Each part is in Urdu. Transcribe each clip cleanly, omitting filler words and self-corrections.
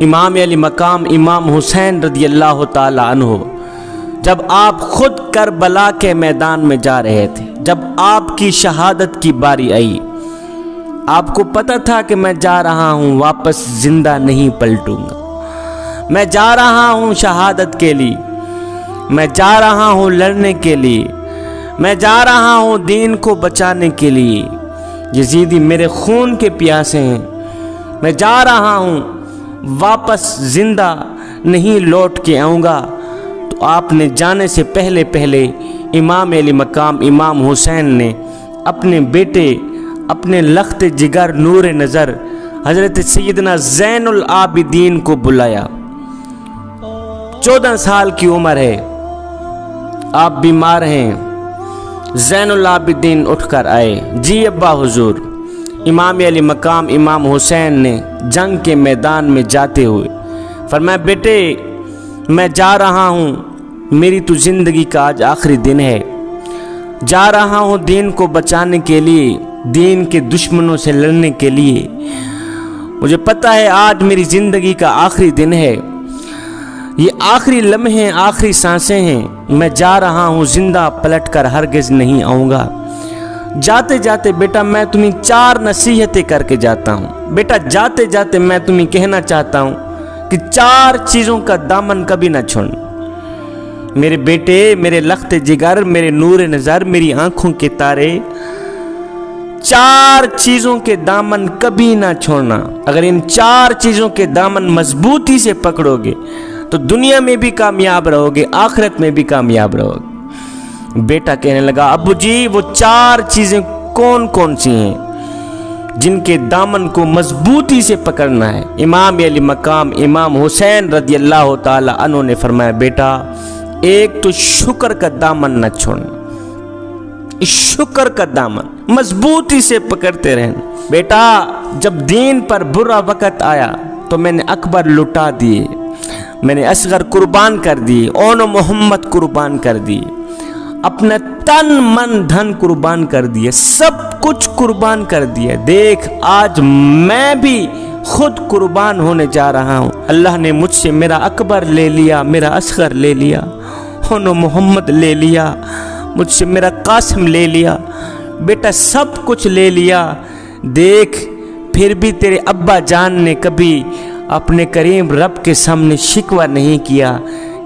امام علی مقام امام حسین رضی اللہ تعالی عنہ جب آپ خود کربلا کے میدان میں جا رہے تھے، جب آپ کی شہادت کی باری آئی، آپ کو پتہ تھا کہ میں جا رہا ہوں، واپس زندہ نہیں پلٹوں گا، میں جا رہا ہوں شہادت کے لیے، میں جا رہا ہوں لڑنے کے لیے، میں جا رہا ہوں دین کو بچانے کے لیے، یزیدی میرے خون کے پیاسے ہیں، میں جا رہا ہوں، واپس زندہ نہیں لوٹ کے آؤں گا۔ تو آپ نے جانے سے پہلے امام علی مقام امام حسین نے اپنے بیٹے، اپنے لخت جگر نور نظر حضرت سیدنا زین العابدین کو بلایا۔ 14 سال کی عمر ہے، آپ بیمار ہیں۔ زین العابدین اٹھ کر آئے، جی ابا حضور۔ امام علی مقام امام حسین نے جنگ کے میدان میں جاتے ہوئے فرمایا، بیٹے میں جا رہا ہوں، میری تو زندگی کا آج آخری دن ہے، جا رہا ہوں دین کو بچانے کے لیے، دین کے دشمنوں سے لڑنے کے لیے، مجھے پتہ ہے آج میری زندگی کا آخری دن ہے، یہ آخری لمحے آخری سانسیں ہیں، میں جا رہا ہوں، زندہ پلٹ کر ہرگز نہیں آؤں گا۔ جاتے جاتے بیٹا میں تمہیں 4 نصیحتیں کر کے جاتا ہوں، بیٹا جاتے جاتے میں تمہیں کہنا چاہتا ہوں کہ 4 چیزوں کا دامن کبھی نہ چھوڑنا۔ میرے بیٹے، میرے لخت جگر، میرے نور نظر، میری آنکھوں کے تارے، 4 چیزوں کے دامن کبھی نہ چھوڑنا۔ اگر ان 4 چیزوں کے دامن مضبوطی سے پکڑو گے تو دنیا میں بھی کامیاب رہو گے، آخرت میں بھی کامیاب رہو گے۔ بیٹا کہنے لگا، ابو جی وہ 4 چیزیں کون کون سی ہیں جن کے دامن کو مضبوطی سے پکڑنا ہے؟ امام علی مقام امام حسین رضی اللہ تعالی عنہ نے فرمایا، بیٹا ایک تو شکر کا دامن نہ چھوڑنا، شکر کا دامن مضبوطی سے پکڑتے رہنا۔ بیٹا جب دین پر برا وقت آیا تو میں نے اکبر لٹا دیے، میں نے اصغر قربان کر دیے، اون و محمد قربان کر دیے، اپنا تن من دھن قربان کر دیے، سب کچھ قربان کر دیا۔ دیکھ آج میں بھی خود قربان ہونے جا رہا ہوں، اللہ نے مجھ سے میرا اکبر لے لیا، میرا اصغر لے لیا، اون و محمد لے لیا، مجھ سے میرا قاسم لے لیا، بیٹا سب کچھ لے لیا۔ دیکھ پھر بھی تیرے ابا جان نے کبھی اپنے کریم رب کے سامنے شکوہ نہیں کیا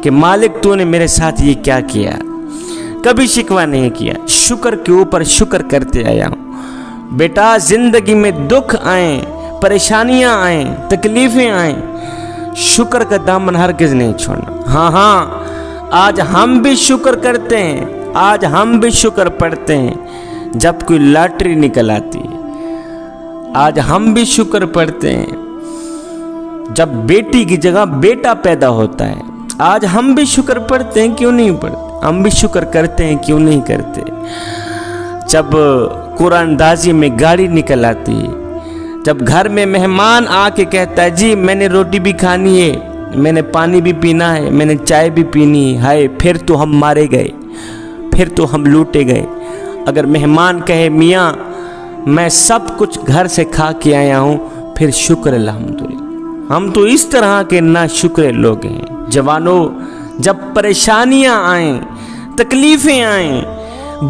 کہ مالک تو نے میرے ساتھ یہ کیا کیا، کبھی شکوہ نہیں کیا، شکر کے اوپر شکر کرتے آیا ہوں۔ بیٹا زندگی میں دکھ آئیں، پریشانیاں آئیں، تکلیفیں آئیں، شکر کا دامن ہرگز نہیں چھوڑنا۔ ہاں آج ہم بھی شکر کرتے ہیں، آج ہم بھی شکر پڑھتے ہیں جب کوئی لاٹری نکل آتی ہے، آج ہم بھی شکر پڑھتے ہیں جب بیٹی کی جگہ بیٹا پیدا ہوتا ہے، آج ہم بھی شکر پڑھتے ہیں، کیوں نہیں پڑھتے؟ ہم بھی شکر کرتے ہیں، کیوں نہیں کرتے؟ جب قرآن اندازی میں گاڑی نکل آتی ہے، جب گھر میں مہمان آ کے کہتا ہے جی میں نے روٹی بھی کھانی ہے، میں نے پانی بھی پینا ہے، میں نے چائے بھی پینی ہے، ہائے پھر تو ہم مارے گئے، پھر تو ہم لوٹے گئے۔ اگر مہمان کہے میاں میں سب کچھ گھر سے کھا کے آیا ہوں، پھر شکر الحمدللہ۔ ہم تو اس طرح کے نا شکر لوگ ہیں۔ جوانوں جب پریشانیاں آئیں، تکلیفیں آئیں،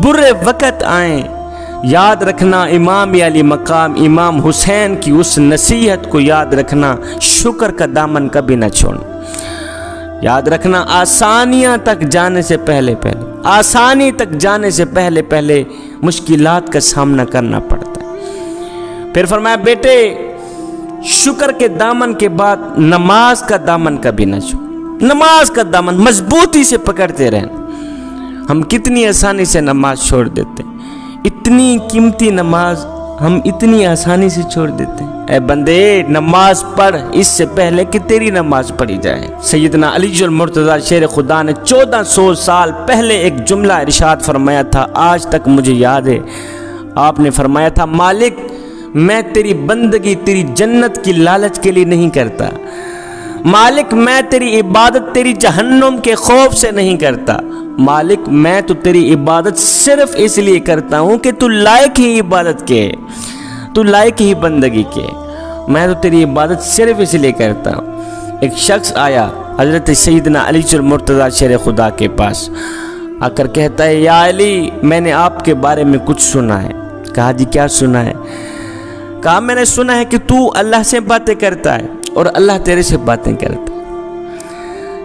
برے وقت آئیں، یاد رکھنا امام علی مقام امام حسین کی اس نصیحت کو یاد رکھنا، شکر کا دامن کبھی نہ چھوڑنا۔ یاد رکھنا آسانیاں تک جانے سے پہلے آسانی تک جانے سے پہلے مشکلات کا سامنا کرنا پڑتا ہے۔ پھر فرمایا بیٹے شکر کے دامن کے بعد نماز کا دامن کبھی نہ چھوڑ، نماز کا دامن مضبوطی سے پکڑتے رہنا۔ ہم کتنی آسانی سے نماز چھوڑ دیتے ہیں، اتنی قیمتی نماز ہم اتنی آسانی سے چھوڑ دیتے ہیں۔ اے بندے نماز پڑھ اس سے پہلے کہ تیری نماز پڑھی جائے۔ سیدنا علی المرتضی شیر خدا نے 1400 سال پہلے ایک جملہ ارشاد فرمایا تھا، آج تک مجھے یاد ہے۔ آپ نے فرمایا تھا مالک میں تیری بندگی تیری جنت کی لالچ کے لیے نہیں کرتا، مالک میں تیری عبادت تیری جہنم کے خوف سے نہیں کرتا، مالک میں تو تیری عبادت صرف اس لیے کرتا ہوں کہ تو لائق ہی عبادت کے ہے، تو لائق ہی بندگی کے، میں تو تیری عبادت صرف اس لیے کرتا ہوں۔ ایک شخص آیا حضرت سیدنا علی المرتضیٰ شیر خدا کے پاس، آ کر کہتا ہے یا علی میں نے آپ کے بارے میں کچھ سنا ہے۔ کہا جی کیا سنا ہے؟ کہا میں نے سنا ہے کہ تو اللہ سے باتیں کرتا ہے اور اللہ تیرے سے باتیں کرتا ہے۔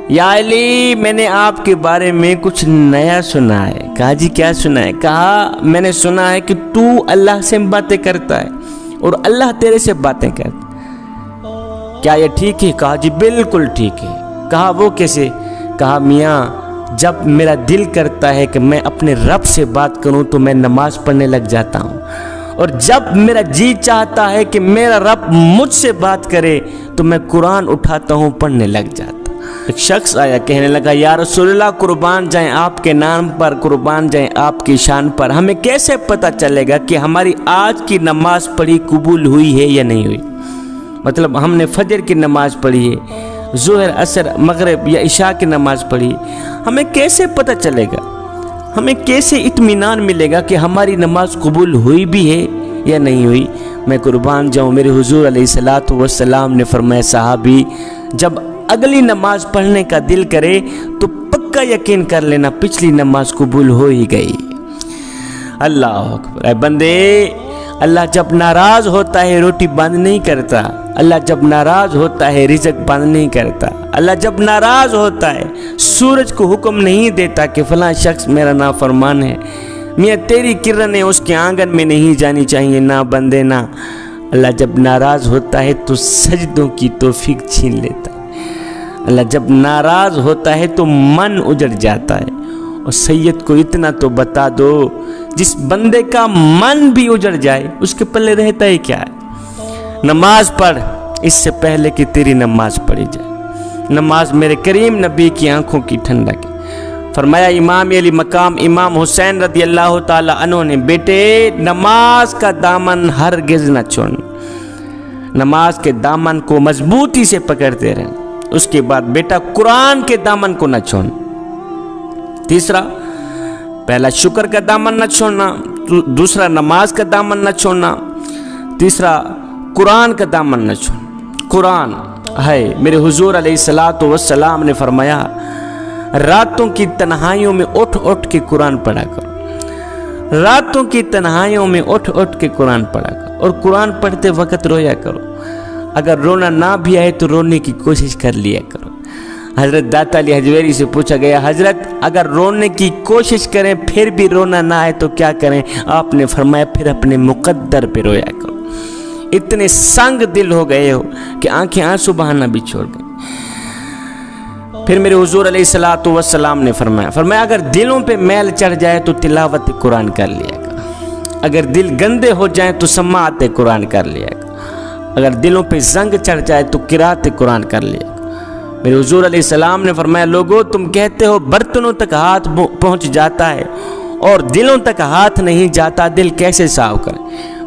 یا علی میں نے آپ کے بارے میں کچھ نیا سنا ہے۔ کہا جی کیا سنا ہے؟ کہا میں نے سنا ہے کہ تو اللہ سے باتیں کرتا ہے اور اللہ تیرے سے باتیں کرتا ہے، کیا یہ ٹھیک ہے؟ کہا جی بالکل ٹھیک ہے۔ کہا وہ کیسے؟ کہا میاں جب میرا دل کرتا ہے کہ میں اپنے رب سے بات کروں تو میں نماز پڑھنے لگ جاتا ہوں، اور جب میرا جی چاہتا ہے کہ میرا رب مجھ سے بات کرے تو میں قرآن اٹھاتا ہوں، پڑھنے لگ جاتا ہوں۔ ایک شخص آیا کہنے لگا یا رسول اللہ قربان جائیں آپ کے نام پر، قربان جائیں آپ کی شان پر، ہمیں کیسے پتہ چلے گا کہ ہماری آج کی نماز پڑھی قبول ہوئی ہے یا نہیں ہوئی؟ مطلب ہم نے فجر کی نماز پڑھی ہے، ظہر عصر مغرب یا عشاء کی نماز پڑھی، ہمیں کیسے پتہ چلے گا؟ ہمیں کیسے اطمینان ملے گا کہ ہماری نماز قبول ہوئی بھی ہے یا نہیں ہوئی؟ میں قربان جاؤں میرے حضور علیہ الصلوۃ والسلام نے فرمایا صحابی جب اگلی نماز پڑھنے کا دل کرے تو پکا یقین کر لینا پچھلی نماز قبول ہو ہی گئی۔ اللہ اکبر۔ اے بندے اللہ جب ناراض ہوتا ہے روٹی بند نہیں کرتا، اللہ جب ناراض ہوتا ہے رزق بند نہیں کرتا، اللہ جب ناراض ہوتا ہے سورج کو حکم نہیں دیتا کہ فلاں شخص میرا نافرمان ہے، میاں تیری کرنیں اس کے آنگن میں نہیں جانی چاہیے، نہ بندے نہ۔ اللہ جب ناراض ہوتا ہے تو سجدوں کی توفیق چھین لیتا ہے، اللہ جب ناراض ہوتا ہے تو من اجڑ جاتا ہے۔ اور سید کو اتنا تو بتا دو جس بندے کا من بھی اجڑ جائے اس کے پلے رہتا ہی کیا ہے؟ نماز پڑھ اس سے پہلے کہ تیری نماز پڑھی جائے۔ نماز میرے کریم نبی کی آنکھوں کی ٹھنڈک ہے۔ فرمایا امام علی مقام امام حسین رضی اللہ تعالی عنہ نے بیٹے نماز کا دامن ہرگز نہ چھوڑنا، نماز کے دامن کو مضبوطی سے پکڑتے رہنا۔ اس کے بعد بیٹا قرآن کے دامن کو نہ چھوڑنا۔ تیسرا پہلا شکر کا دامن نہ چھوڑنا، دوسرا نماز کا دامن نہ چھوڑنا، تیسرا قرآن کا دامن نہ چھوڑنا۔ قرآن ہے میرے حضور علیہ الصلوۃ والسلام نے فرمایا راتوں کی تنہائیوں میں اٹھ اٹھ کے قرآن پڑھا کرو، راتوں کی تنہائیوں میں اٹھ اٹھ کے قرآن پڑھا کرو، اور قرآن پڑھتے وقت رویا کرو۔ اگر رونا نہ بھی آئے تو رونے کی کوشش کر لیا کرو۔ حضرت داتا علی حجویری سے پوچھا گیا حضرت اگر رونے کی کوشش کریں پھر بھی رونا نہ آئے تو کیا کریں؟ آپ نے فرمایا پھر اپنے مقدر پہ رویا کرو۔ اتنے سنگ دل ہو گئے ہو کہ آنکھیں آنسو بہانا بھی چھوڑ گئیں۔ پھر میرے حضور علیہ الصلوۃ والسلام نے فرمایا اگر دلوں پہ میل چڑھ جائے تو تلاوت قرآن کر لیا کرو، اگر دل گندے ہو جائیں تو سماعت قرآن کر لیا کرو، اگر دلوں پہ زنگ چڑھ جائے تو قرات قرآن کر لیا۔ میرے حضور علیہ السلام نے فرمایا لوگو تم کہتے ہو برتنوں تک ہاتھ پہنچ جاتا ہے اور دلوں تک ہاتھ نہیں جاتا، دل کیسے صاف کرے؟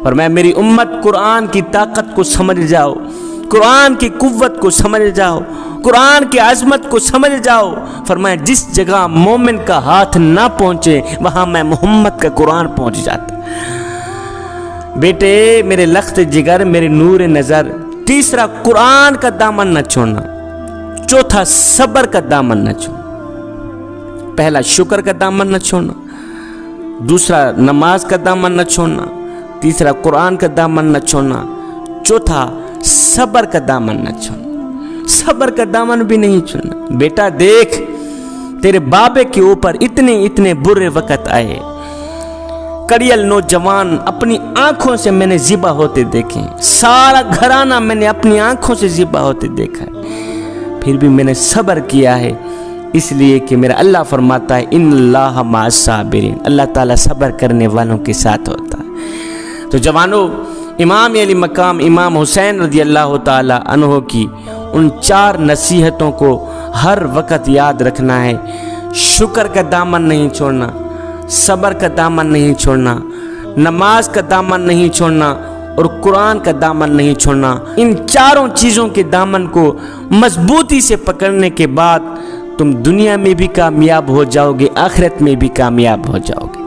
فرمایا میری امت قرآن کی طاقت کو سمجھ جاؤ، قرآن کی قوت کو سمجھ جاؤ، قرآن کی عظمت کو سمجھ جاؤ۔ فرمایا جس جگہ مومن کا ہاتھ نہ پہنچے وہاں میں محمد کا قرآن پہنچ جاتا۔ بیٹے میرے لخت جگر میرے نور نظر، تیسرا قرآن کا دامن نہ چھوڑنا، چوتھا صبر کا دامن نہ چھوڑنا۔ پہلا شکر کا دامن نہ چھوڑنا، دوسرا نماز کا دامن نہ چھوڑنا، تیسرا قرآن کا دامن نہ چھوڑنا، چوتھا صبر کا دامن نہ چھوڑنا۔ صبر کا دامن بھی نہیں چھوڑنا۔ بیٹا دیکھ تیرے بابے کے اوپر اتنے برے وقت آئے، کڑیل نوجوان اپنی آنکھوں سے میں نے ذبح ہوتے دیکھے، سارا گھرانہ میں نے اپنی آنکھوں سے ذبح ہوتے دیکھا ہے، پھر بھی میں نے صبر کیا ہے، اس لیے کہ میرا اللہ فرماتا ہے ان اللہ مع الصابرین، اللہ تعالیٰ صبر کرنے والوں کے ساتھ ہوتا ہے۔ تو جوانوں امام علی مقام امام حسین رضی اللہ تعالی عنہ کی ان 4 نصیحتوں کو ہر وقت یاد رکھنا ہے۔ شکر کا دامن نہیں چھوڑنا، صبر کا دامن نہیں چھوڑنا، نماز کا دامن نہیں چھوڑنا اور قرآن کا دامن نہیں چھوڑنا۔ ان 4 چیزوں کے دامن کو مضبوطی سے پکڑنے کے بعد تم دنیا میں بھی کامیاب ہو جاؤ گے، آخرت میں بھی کامیاب ہو جاؤ گے۔